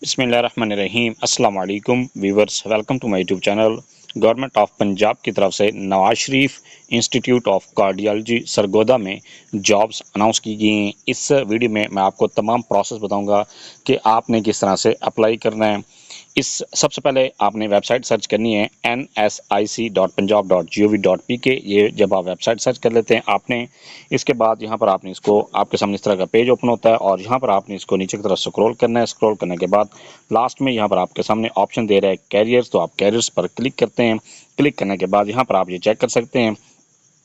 बिस्मिल्लाहिर्रहमानिर्रहीम अस्सलाम वालेकुम viewers, welcome to my YouTube channel. Government of Punjab की तरफ से Nawaz Sharif institute of cardiology Sargodha में जॉब्स अनाउंस की गई हैं। इस वीडियो में मैं आपको तमाम प्रोसेस बताऊंगा कि आपने किस तरह से अप्लाई करना है। इस सबसे पहले आपने वेबसाइट सर्च करनी है nsic.punjab.gov.pk। ये जब आप वेबसाइट सर्च कर लेते हैं आपने, इसके बाद यहाँ पर आपने इसको, आपके सामने इस तरह का पेज ओपन होता है और यहाँ पर आपने इसको नीचे की तरफ स्क्रॉल करना है। स्क्रॉल करने के बाद लास्ट में यहाँ पर आपके सामने ऑप्शन दे रहा है कैरियर्स, तो आप कैरियर्स पर क्लिक करते हैं। क्लिक करने के बाद यहाँ पर आप ये चेक कर सकते हैं,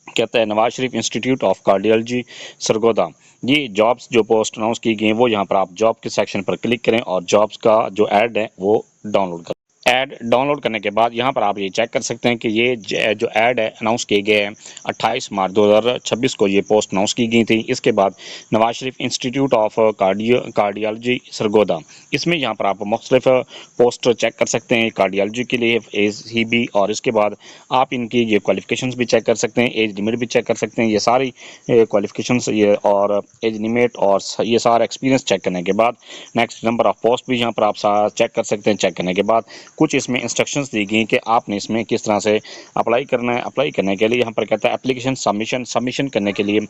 कहता है Nawaz Sharif institute of cardiology Sargodha. ये जॉब्स जो पोस्ट अनाउंस की गई हैं वो यहाँ पर आप जॉब के सेक्शन पर क्लिक करें और जॉब्स का जो ऐड है वो डाउनलोड करें। ऐड डाउनलोड करने के बाद यहाँ पर आप ये चेक कर सकते हैं कि ये जो ऐड है अनाउंस किए गए हैं 28 मार्च 2026 को ये पोस्ट अनाउंस की गई थी। इसके बाद Nawaz Sharif institute of cardiology Sargodha, इसमें यहाँ पर आप मुख्तलिफ पोस्ट चेक कर सकते हैं कार्डियोलॉजी के लिए ACB, और इसके बाद आप इनकी ये क्वालिफिकेशंस भी चेक कर सकते हैं, एज लिमिट भी चेक कर सकते हैं। ये सारी क्वालिफिकेशंस ये और एज लिमिट और ये सारा एक्सपीरियंस चेक करने के बाद नेक्स्ट नंबर ऑफ पोस्ट भी यहाँ पर आप चेक कर सकते हैं। चेक करने के बाद कुछ इसमें इंस्ट्रक्शंस दी गई कि आपने इसमें किस तरह से अप्लाई करना है। अप्लाई करने के लिए यहाँ पर कहता है एप्लीकेशन सबमिशन करने के लिए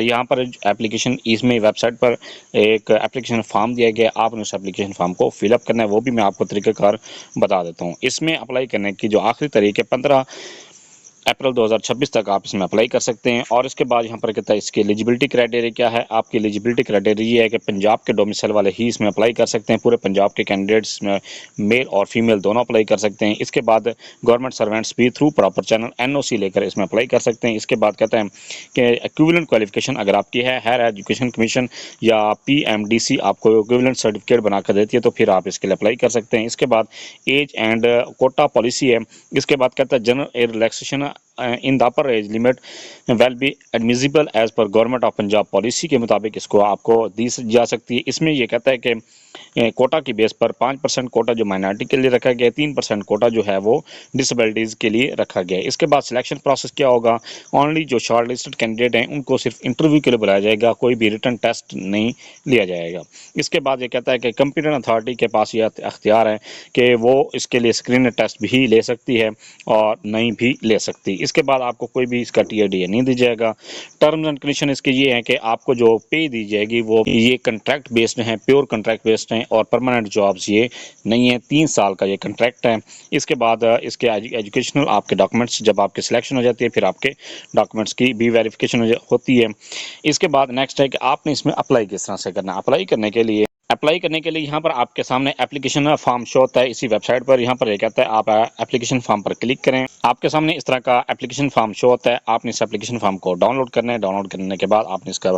यहाँ पर एप्लीकेशन, इसमें वेबसाइट पर एक एप्लीकेशन फॉर्म दिया गया, आपने उस एप्लीकेशन फॉर्म को फिलअप करना है। वो भी मैं आपको तरीक़ाकार बता देता हूँ। इसमें अप्लाई करने की जो आखिरी तारीख है 15 अप्रैल 2026 तक आप इसमें अप्लाई कर सकते हैं। और इसके बाद यहाँ पर कहता है इसकी एलिजिबिलिटी क्राइटेरिया क्या है। आपकी एलिजिबिलिटी क्राइटेरिया ये है कि पंजाब के डोमिसाइल वाले ही इसमें अप्लाई कर सकते हैं। पूरे पंजाब के कैंडिडेट्स में मेल और फीमेल दोनों अप्लाई कर सकते हैं। इसके बाद गवर्नमेंट सर्वेंट्स भी थ्रू प्रॉपर चैनल NOC लेकर इसमें अप्लाई कर सकते हैं। इसके बाद कहता है कि इक्विवेलेंट क्वालिफिकेशन अगर आपकी है, हायर एजुकेशन कमीशन या PMDC आपको इक्विवेलेंट सर्टिफिकेट बनाकर देती है तो फिर आप इसके लिए अप्लाई कर सकते हैं। इसके बाद एज एंड कोटा पॉलिसी है। इसके बाद कहता है general relaxation in the upper age limit will be admissible as per government of Punjab policy के मुताबिक इसको आपको दी जा सकती है। इसमें यह कहता है कि कोटा की बेस पर 5% कोटा जो माइनॉरिटी के लिए रखा गया है, 3% कोटा जो है वो डिसेबिलिटीज़ के लिए रखा गया है। इसके बाद सिलेक्शन प्रोसेस क्या होगा, ओनली जो शॉर्ट लिस्टेड कैंडिडेट हैं उनको सिर्फ इंटरव्यू के लिए बुलाया जाएगा, कोई भी रिटन टेस्ट नहीं लिया जाएगा। इसके बाद ये कहता है कि कंप्यूटर अथॉरिटी के पास यह अख्तियार है कि वो इसके लिए स्क्रीन टेस्ट भी ले सकती है और नहीं भी ले सकती। इसके बाद आपको कोई भी इसका TRDA नहीं दी जाएगा। टर्म्स एंड कंडीशन इसके ये हैं कि आपको जो पे दी जाएगी वो ये कॉन्ट्रैक्ट बेस्ड है, प्योर कॉन्ट्रैक्ट बेस्ड हैं और परमानेंट जॉब्स ये नहीं है। 3 साल का ये कॉन्ट्रैक्ट है। इसके बाद इसके एजुकेशनल आपके डॉक्यूमेंट्स, जब आपकी सिलेक्शन हो जाती है फिर आपके डॉक्यूमेंट्स की भी वेरिफिकेशन होती है। इसके बाद नेक्स्ट है कि आपने इसमें अप्लाई किस तरह से करना है। अप्लाई करने के लिए यहाँ पर आपके सामने एप्लीकेशन फॉर्म शो होता है इसी वेबसाइट पर। यहाँ पर ये कहता है आप एप्लीकेशन फॉर्म पर क्लिक करें। आपके सामने इस तरह का एप्लीकेशन फॉर्म शो होता है। आपने इस एप्लीकेशन फॉर्म को डाउनलोड करना है। डाउनलोड करने के बाद आपने इसका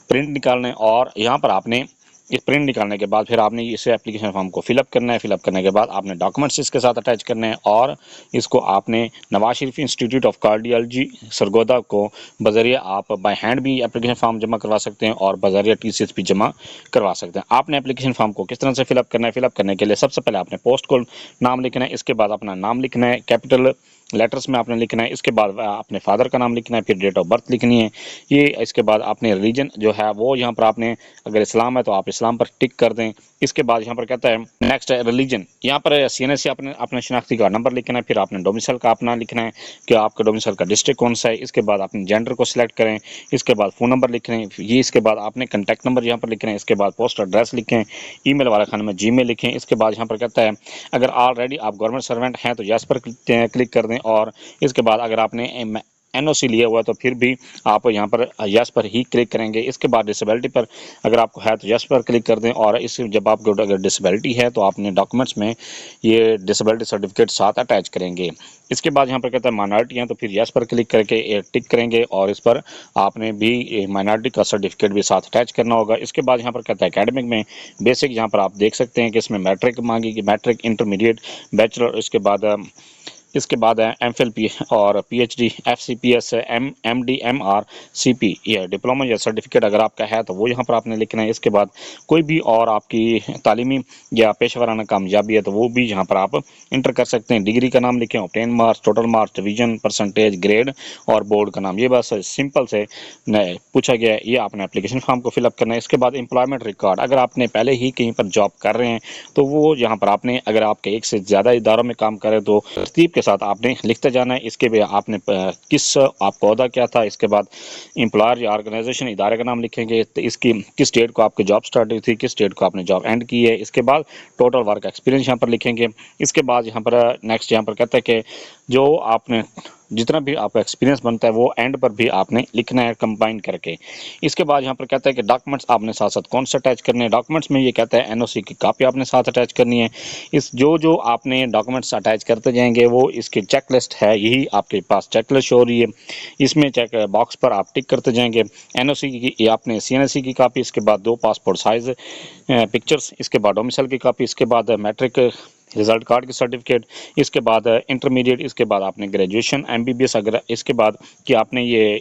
प्रिंट निकालना है और यहाँ पर आपने इस प्रिंट निकालने के बाद फिर आपने इस एप्लीकेशन फॉर्म को फिलअप करना है। फिलअप करने के बाद आपने डॉक्यूमेंट्स इसके साथ अटैच करने हैं और इसको आपने Nawaz Sharif institute of cardiology Sargodha को बजरिया आप बाय हैंड भी एप्लीकेशन फॉर्म जमा करवा सकते हैं और बजरिया TCS भी जमा करवा सकते हैं। आपने एप्लीकेशन फॉर्म को किस तरह से फिलअप करना है, फिलअप करने के लिए सबसे पहले आपने पोस्ट को नाम लिखना है। इसके बाद अपना नाम लिखना है, कैपिटल लेटर्स में आपने लिखना है। इसके बाद अपने फादर का नाम लिखना है, फिर डेट ऑफ बर्थ लिखनी है ये। इसके बाद आपने रिलीजन जो है वो यहाँ पर आपने, अगर इस्लाम है तो आप इस्लाम पर टिक कर दें। इसके बाद यहाँ पर कहता है नेक्स्ट है रिलीजन, यहाँ पर CNSE आपने अपने शनाख्ती कार्ड नंबर लिखना है। फिर आपने डोमिसाइल का अपना लिखना है कि आपका डोमिसाइल का डिस्ट्रिक्ट कौन सा है। इसके बाद अपने जेंडर को सिलेक्ट करें। इसके बाद फ़ोन नंबर लिखना है ये। इसके बाद आपने कॉन्टैक्ट नंबर यहाँ पर लिखना है। इसके बाद पोस्ट एड्रेस लिखें, ईमेल वाला खाने में Gmail लिखें। इसके बाद यहाँ पर कहता है अगर ऑलरेडी आप गवर्नमेंट सर्वेंट हैं तो यस पर क्लिक कर दें और इसके बाद अगर आपने NOC लिया हुआ तो फिर भी आप यहाँ पर यस पर ही क्लिक करेंगे। इसके बाद डिसेबिलिटी पर अगर आपको है तो यस पर क्लिक कर दें और इस जब आपको अगर डिसेबिलिटी है तो आपने डॉक्यूमेंट्स में ये डिसेबिलिटी सर्टिफिकेट साथ अटैच करेंगे। इसके बाद यहाँ पर कहता है माइनॉरिटी हैं तो फिर यस पर क्लिक करके टिक करेंगे और इस पर आपने भी माइनॉरिटी का सर्टिफिकेट भी साथ अटैच करना होगा। इसके बाद यहाँ पर कहता है एकेडमिक में बेसिक, यहाँ पर आप देख सकते हैं कि इसमें मैट्रिक मांगेगी, मैट्रिक, इंटरमीडिएट, बैचलर। इसके बाद इसके बाद है एमफिल पी और पीएचडी, एफसीपीएस, एमडी, एमआरसीपी, ये डिप्लोमा या सर्टिफिकेट अगर आपका है तो वो यहाँ पर आपने लिखना है। इसके बाद कोई भी और आपकी तालीमी या पेशेवराना कामयाबी है तो वो भी यहाँ पर आप इंटर कर सकते हैं। डिग्री का नाम लिखें, obtain marks, total marks, division, percentage, grade और बोर्ड का नाम। ये बस सिंपल से पूछा गया है, ये आपने एप्लीकेशन फॉर्म को फिलअप करना है। इसके बाद एम्प्लॉयमेंट रिकॉर्ड, अगर आपने पहले ही कहीं पर जॉब कर रहे हैं तो वो यहाँ पर आपने, अगर आपके एक से ज़्यादा इदारों में काम करें तो तरतीब के साथ आपने लिखते जाना है। इसके बाद आपने किस आपका ओहदा क्या था, इसके बाद एम्प्लॉयर या ऑर्गेनाइजेशन इदारे का नाम लिखेंगे, तो इसकी किस डेट को आपकी जॉब स्टार्ट हुई थी, किस डेट को आपने जॉब एंड की है। इसके बाद टोटल वर्क एक्सपीरियंस यहाँ पर लिखेंगे। इसके बाद यहाँ पर नेक्स्ट यहाँ पर कहता है कि जो आपने जितना भी आपका एक्सपीरियंस बनता है वो एंड पर भी आपने लिखना है कंबाइन करके। इसके बाद यहाँ पर कहता है कि डॉक्यूमेंट्स आपने साथ साथ कौन सा अटैच करने हैं। डॉक्यूमेंट्स में ये कहता है एनओसी की कॉपी आपने साथ अटैच करनी है। इस जो आपने डॉक्यूमेंट्स अटैच करते जाएंगे वो इसकी चेक लिस्ट है, यही आपके पास चेक लिस्ट हो रही है, इसमें चेक बॉक्स पर आप टिक करते जाएंगे। एनओसी की आपने सीएनएससी की कॉपी, इसके बाद 2 पासपोर्ट साइज पिक्चर्स, इसके बाद डोमिसाइल की कॉपी, इसके बाद मैट्रिक रिजल्ट कार्ड की सर्टिफिकेट, इसके बाद इंटरमीडिएट, इसके बाद आपने ग्रेजुएशन एमबीबीएस, अगर इसके बाद कि आपने ये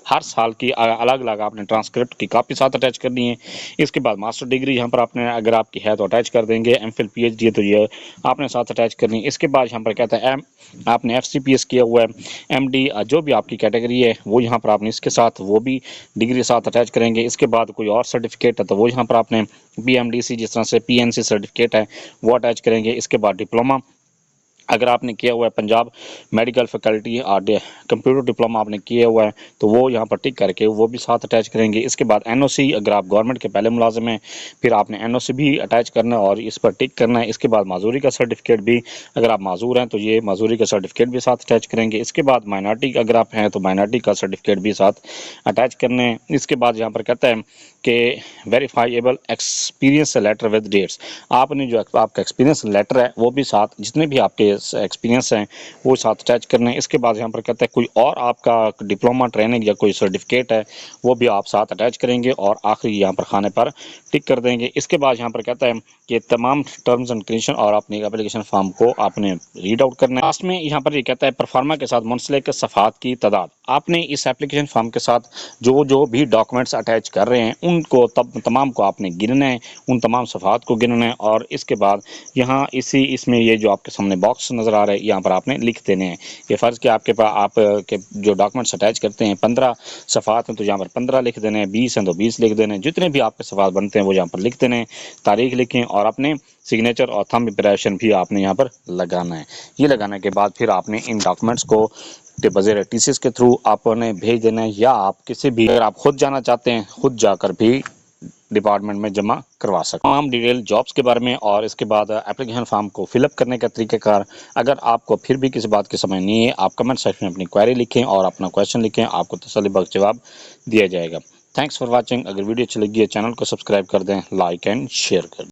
हर साल की अलग अलग आपने ट्रांसक्रिप्ट की कॉपी साथ अटैच करनी है। इसके बाद मास्टर डिग्री यहाँ पर आपने अगर आपकी है तो अटैच कर देंगे। एमफिल पीएचडी है तो ये आपने साथ अटैच करनी है। इसके बाद यहाँ पर कहता है आपने एफसीपीएस किया हुआ है, एमडी जो भी आपकी कैटेगरी है वो यहाँ पर आपने इसके साथ वो भी डिग्री साथ अटैच करेंगे। इसके बाद कोई और सर्टिफिकेट है तो वो यहाँ पर आपने पीएमडीसी जिस तरह से पीएनसी सर्टिफिकेट है वो अटैच करेंगे। इसके बाद डिप्लोमा अगर आपने किया हुआ है पंजाब मेडिकल फैकल्टी और कंप्यूटर डिप्लोमा आपने किया हुआ है तो वो यहाँ पर टिक करके वो भी साथ अटैच करेंगे। इसके बाद एनओसी, अगर आप गवर्नमेंट के पहले मुलाजिम हैं फिर आपने एनओसी भी अटैच करना है और इस पर टिक करना है। इसके बाद माजूरी का सर्टिफिकेट भी, अगर आप माजूर हैं तो ये माजूरी का सर्टिफिकेट भी साथ अटैच करेंगे। इसके बाद माइनॉरिटी अगर आप हैं तो माइनॉरिटी का सर्टिफिकेट भी साथ अटैच करने हैं। इसके बाद यहाँ पर कहता है कि verifiable experience letter with dates, आपने जो आपका एक्सपीरियंस लेटर है वो भी साथ, जितने भी आपके एक्सपीरियंस हैं वो साथ अटैच करने हैं। इसके बाद यहाँ पर कहता है कोई और आपका डिप्लोमा ट्रेनिंग या कोई सर्टिफिकेट है वो भी आप साथ अटैच करेंगे और आखिरी यहाँ पर खाने पर टिक कर देंगे। इसके बाद यहाँ पर कहता है कि तमाम टर्म्स एंड कंडीशन और अपने एप्लीकेशन फॉर्म को आपने रीड आउट करना है। लास्ट में यहाँ पर ये कहता है परफॉर्मा के साथ मुंसलिक सफ़ात की तादाद, आपने इस एप्लीकेशन फॉर्म के साथ जो भी डॉक्यूमेंट्स अटैच कर रहे हैं उनको तमाम को आपने गिनना है, उन तमाम सफ़ात को गिनना है। और इसके बाद यहाँ इसमें ये जो आपके सामने बॉक्स नज़र आ रहा है यहाँ पर आपने लिख देने हैं। ये फ़र्ज़ कि आपके पास आपके जो डॉक्यूमेंट्स अटैच करते हैं 15 सफ़ात हैं तो यहाँ पर 15 लिख देने हैं, 20 हैं तो 20 लिख देने हैं, जितने भी आपके सफ़ात बनते हैं वो यहाँ पर लिख देने हैं, तारीख लिखें और अपने सिग्नेचर और थंब इंप्रेशन भी आपने यहाँ पर लगाना है। ये लगाने के बाद फिर आपने इन डॉक्यूमेंट्स को बज़ेर टीसीएस के थ्रू आपने भेज देना है, या आप किसी भी, अगर आप खुद जाना चाहते हैं खुद जाकर भी डिपार्टमेंट में जमा करवा सकते हैं। तमाम डिटेल जॉब्स के बारे में और इसके बाद एप्लीकेशन फॉर्म को फिलअप करने का तरीक़ाकार, अगर आपको फिर भी किसी बात की समझ नहीं है आप कमेंट सेक्शन में अपनी क्वेरी लिखें और अपना क्वेश्चन लिखें, आपको तसल्लीबख्श जवाब दिया जाएगा। Thanks for watching. अगर वीडियो अच्छी लगी है चैनल को सब्सक्राइब कर दें, लाइक एंड शेयर कर दें।